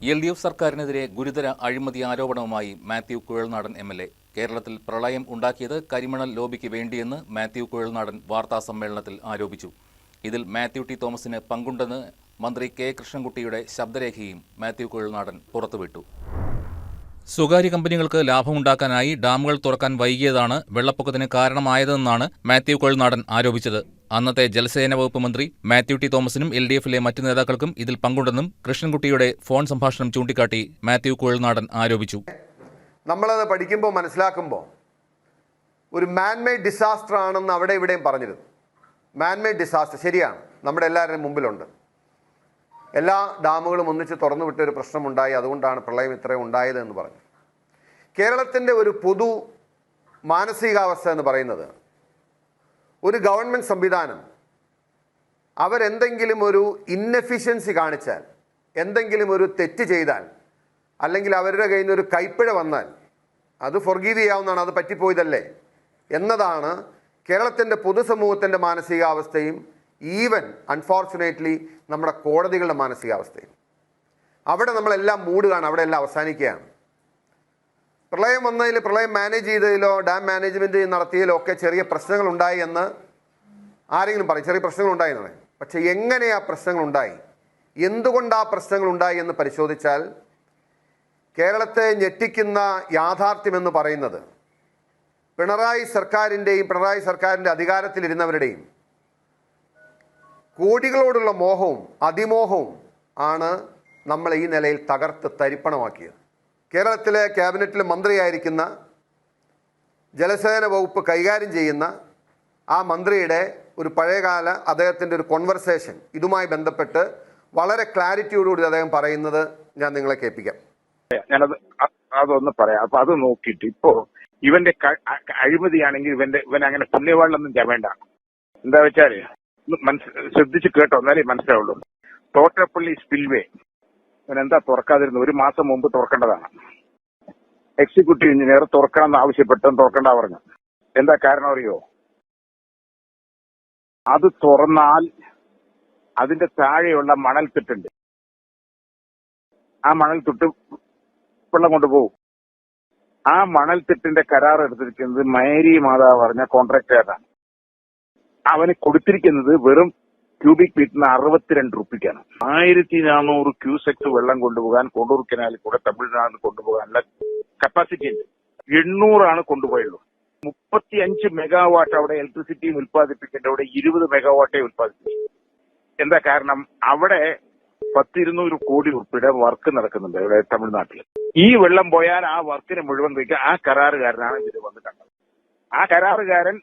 LDF സർക്കാരിനെതിരെ ഗുരുതര അഴിമതി ആരോപണവുമായി മാത്യു കുഴൽനാടൻ MLA. കേരളത്തിൽ പ്രളയം ഉണ്ടാക്കിയത് കരിമണൽ ലോബിക്ക് വേണ്ടിയെന്ന് മാത്യു കുഴൽനാടൻ വാർത്താസമ്മേളനത്തിൽ ആരോപിച്ചു. ഇതിൽ മാത്യു ടി തോമസിന് പങ്കുണ്ടെന്ന് മന്ത്രി കെ കൃഷ്ണൻകുട്ടിയുടെ ശബ്ദരേഖയും മാത്യു കുഴൽനാടൻ പുറത്തുവിട്ടു. സ്വകാര്യ കമ്പനികൾക്ക് ലാഭമുണ്ടാക്കാനായി ഡാമുകൾ തുറക്കാൻ വൈകിയതാണ് വെള്ളപ്പൊക്കത്തിന് കാരണമായതെന്നാണ് മാത്യു കുഴൽനാടൻ ആരോപിച്ചത്. അന്നത്തെ ജലസേന വകുപ്പ് മന്ത്രി മാത്യു ടി തോമസിനും LDFിലെ മറ്റു നേതാക്കൾക്കും ഇതിൽ പങ്കുണ്ടെന്നും കൃഷ്ണൻകുട്ടിയുടെ ഫോൺ സംഭാഷണം ചൂണ്ടിക്കാട്ടി മാത്യു കുഴൽനാടൻ ആരോപിച്ചു. നമ്മളത് പഠിക്കുമ്പോൾ മനസ്സിലാക്കുമ്പോൾ ഒരു മാൻമെയ്ഡ് ഡിസാസ്റ്റർ ആണെന്ന് അവിടെ ഇവിടെയും പറഞ്ഞിരുന്നു. മാൻമെയ്ഡ് ഡിസാസ്റ്റർ ശരിയാണ്, നമ്മുടെ എല്ലാവരുടെയും മുമ്പിലുണ്ട്. എല്ലാ ഡാമുകളും ഒന്നിച്ച് തുറന്നു വിട്ടൊരു പ്രശ്നമുണ്ടായി, അതുകൊണ്ടാണ് പ്രളയം ഇത്രയും ഉണ്ടായതെന്ന് പറഞ്ഞു. കേരളത്തിൻ്റെ ഒരു പൊതു മാനസികാവസ്ഥ എന്ന് പറയുന്നത്, ഒരു ഗവൺമെൻറ് സംവിധാനം അവരെന്തെങ്കിലും ഒരു ഇന്നെഫിഷ്യൻസി കാണിച്ചാൽ, എന്തെങ്കിലും ഒരു തെറ്റ് ചെയ്താൽ, അല്ലെങ്കിൽ അവരുടെ കയ്യിൽ നിന്ന് ഒരു കൈപ്പിഴ വന്നാൽ അത് ഫൊർഗീവ് ചെയ്യാവുന്നതാണ്, അത് പറ്റിപ്പോയതല്ലേ എന്നതാണ് കേരളത്തിൻ്റെ പൊതുസമൂഹത്തിൻ്റെ മാനസികാവസ്ഥയും ഈവൻ അൺഫോർച്ചുനേറ്റ്ലി നമ്മുടെ കോടതികളുടെ മാനസികാവസ്ഥയും. അവിടെ നമ്മളെല്ലാം മൂടുകയാണ്, അവിടെ എല്ലാം അവസാനിക്കുകയാണ്. പ്രളയം വന്നതിൽ, പ്രളയം മാനേജ് ചെയ്തതിലോ ഡാം മാനേജ്മെൻറ്റ് നടത്തിയതിലോ ഒക്കെ ചെറിയ പ്രശ്നങ്ങളുണ്ടായി എന്ന് ആരെങ്കിലും പറയും, ചെറിയ പ്രശ്നങ്ങളുണ്ടായി എന്ന് പറയും. പക്ഷേ എങ്ങനെ ആ പ്രശ്നങ്ങളുണ്ടായി, എന്തുകൊണ്ട് ആ പ്രശ്നങ്ങളുണ്ടായി എന്ന് പരിശോധിച്ചാൽ കേരളത്തെ ഞെട്ടിക്കുന്ന യാഥാർത്ഥ്യമെന്ന് പറയുന്നത് പിണറായി സർക്കാരിൻ്റെ അധികാരത്തിലിരുന്നവരുടെയും കോടികളോടുള്ള മോഹവും അതിമോഹവും ആണ് നമ്മളെ ഈ നിലയിൽ തകർത്ത് തരിപ്പണമാക്കിയത്. കേരളത്തിലെ ക്യാബിനറ്റിലെ മന്ത്രിയായിരിക്കുന്ന, ജലസേന വകുപ്പ് കൈകാര്യം ചെയ്യുന്ന ആ മന്ത്രിയുടെ ഒരു പഴയകാല അദ്ദേഹത്തിൻ്റെ ഒരു കോൺവെർസേഷൻ ഇതുമായി ബന്ധപ്പെട്ട് വളരെ ക്ലാരിറ്റിയോടുകൂടി അദ്ദേഹം പറയുന്നത് ഞാൻ നിങ്ങളെ കേൾപ്പിക്കാം. അതൊന്ന് പറയാം. അപ്പൊ അത് നോക്കിയിട്ട് ഇപ്പോ ഇവന്റെ അഴിമതിയാണെങ്കിൽ ഇവൻ അങ്ങനെ പുണ്യവാളിലൊന്നും വേണ്ട. എന്താ വെച്ചാല് ശ്രദ്ധിച്ച് കേട്ടോ, എന്നാലേ മനസ്സിലാവുള്ളൂ. തോട്ടപ്പള്ളി സ്പിൽവേ എന്താ തുറക്കാതിരുന്നു? ഒരു മാസം മുമ്പ് തുറക്കേണ്ടതാണ്. എക്സിക്യൂട്ടീവ് എഞ്ചിനീയർ തുറക്കണം ആവശ്യപ്പെട്ടും തുറക്കണ്ട പറഞ്ഞു. എന്താ കാരണം അറിയോ? അത് തുറന്നാൽ അതിന്റെ താഴെയുള്ള മണൽത്തിട്ടുണ്ട്, ആ മണൽത്തിട്ട് വെള്ളം കൊണ്ടുപോകും. ആ മണൽത്തിട്ടിന്റെ കരാർ എടുത്തിരിക്കുന്നത് മേരി മാതാവ് പറഞ്ഞ കോൺട്രാക്ടറാണ്. അവന് കൊടുത്തിരിക്കുന്നത് വെറും ക്യൂബിക് ഫീറ്റിന് 62 രൂപയ്ക്കാണ്. 1400 ക്യൂസെക്സ് വെള്ളം കൊണ്ടുപോകാൻ കൊണ്ടൂർ കനാലിൽ കൂടെ തമിഴ്നാട് കൊണ്ടുപോകാനുള്ള കപ്പാസിറ്റി ഉണ്ട്. 800 കൊണ്ടുപോയുള്ളൂ. 35 മെഗാവാട്ട് അവിടെ ഇലക്ട്രിസിറ്റി ഉൽപ്പാദിപ്പിക്കേണ്ട, അവിടെ 20 മെഗാവാട്ടേ ഉൽപ്പാദിപ്പിച്ചു. എന്താ കാരണം? അവിടെ 100-200 കോടി ഉറുപ്പിയുടെ വർക്ക് നടക്കുന്നുണ്ട് ഇവിടെ തമിഴ്നാട്ടിൽ. ഈ വെള്ളം പോയാൽ ആ വർക്കിന് മുഴുവൻ വയ്ക്കുക ആ കരാറുകാരനാണ് ഇതിൽ വന്ന് കണ്ടത്. ആ കരാറുകാരൻ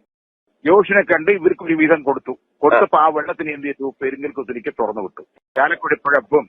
ജോഷിനെ കണ്ട് ഇവർക്ക് ഒരു വീതം കൊടുത്തപ്പോ ആ വെള്ളത്തിന് എന്ത് ചെയ്തു? പെരിങ്ങൽ കുത്തിരിക്ക് തുറന്നു വിട്ടു. ചാലക്കുടി പുഴപ്പും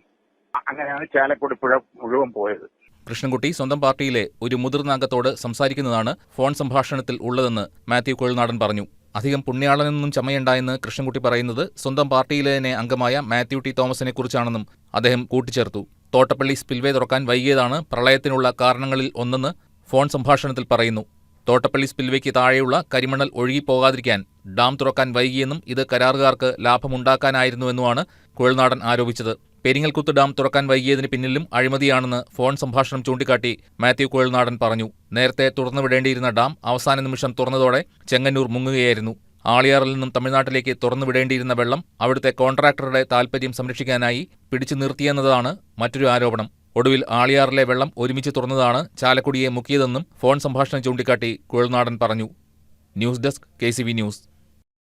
അങ്ങനെയാണ് ചാലക്കുടി പുഴ മുഴുവൻ പോയത്. കൃഷ്ണൻകുട്ടി സ്വന്തം പാർട്ടിയിലെ ഒരു മുതിർന്ന അംഗത്തോട് സംസാരിക്കുന്നതാണ് ഫോൺ സംഭാഷണത്തിൽ ഉള്ളതെന്ന് മാത്യു കുഴൽനാടൻ പറഞ്ഞു. അധികം പുണ്യാളനൊന്നും ചമയണ്ടായെന്ന് കൃഷ്ണൻകുട്ടി പറയുന്നത് സ്വന്തം പാർട്ടിയിലെ തന്നെ അംഗമായ മാത്യു ടി തോമസിനെ കുറിച്ചാണെന്നും അദ്ദേഹം കൂട്ടിച്ചേർത്തു. തോട്ടപ്പള്ളി സ്പിൽവേ തുറക്കാൻ വൈകിയതാണ് പ്രളയത്തിനുള്ള കാരണങ്ങളിൽ ഒന്നെന്ന് ഫോൺ സംഭാഷണത്തിൽ പറയുന്നു. തോട്ടപ്പള്ളി സ്പിൽവേക്ക് താഴെയുള്ള കരിമണൽ ഒഴുകിപ്പോകാതിരിക്കാൻ ഡാം തുറക്കാൻ വൈകിയെന്നും ഇത് കരാറുകാർക്ക് ലാഭമുണ്ടാക്കാനായിരുന്നുവെന്നുമാണ് കുഴൽനാടൻ ആരോപിച്ചത്. പെരിങ്ങൽകുത്ത് ഡാം തുറക്കാൻ വൈകിയതിന് പിന്നിലും അഴിമതിയാണെന്ന് ഫോൺ സംഭാഷണം ചൂണ്ടിക്കാട്ടി മാത്യു കുഴൽനാടൻ പറഞ്ഞു. നേരത്തെ തുറന്നുവിടേണ്ടിയിരുന്ന ഡാം അവസാന നിമിഷം തുറന്നതോടെ ചെങ്ങന്നൂർ മുങ്ങുകയായിരുന്നു. ആളിയാറിൽ നിന്നും തമിഴ്നാട്ടിലേക്ക് തുറന്നുവിടേണ്ടിയിരുന്ന വെള്ളം അവിടുത്തെ കോൺട്രാക്ടറുടെ താൽപര്യം സംരക്ഷിക്കാനായി പിടിച്ചു നിർത്തിയെന്നതാണ് മറ്റൊരു ആരോപണം. ഒടുവിൽ ആളിയാറിലെ വെള്ളം ഒരുമിച്ച് തുറന്നതാണ് ചാലക്കുടിയെ മുക്കിയതെന്നും ഫോൺ സംഭാഷണം ചൂണ്ടിക്കാട്ടി കുഴൽനാടൻ പറഞ്ഞു. News desk KCV news.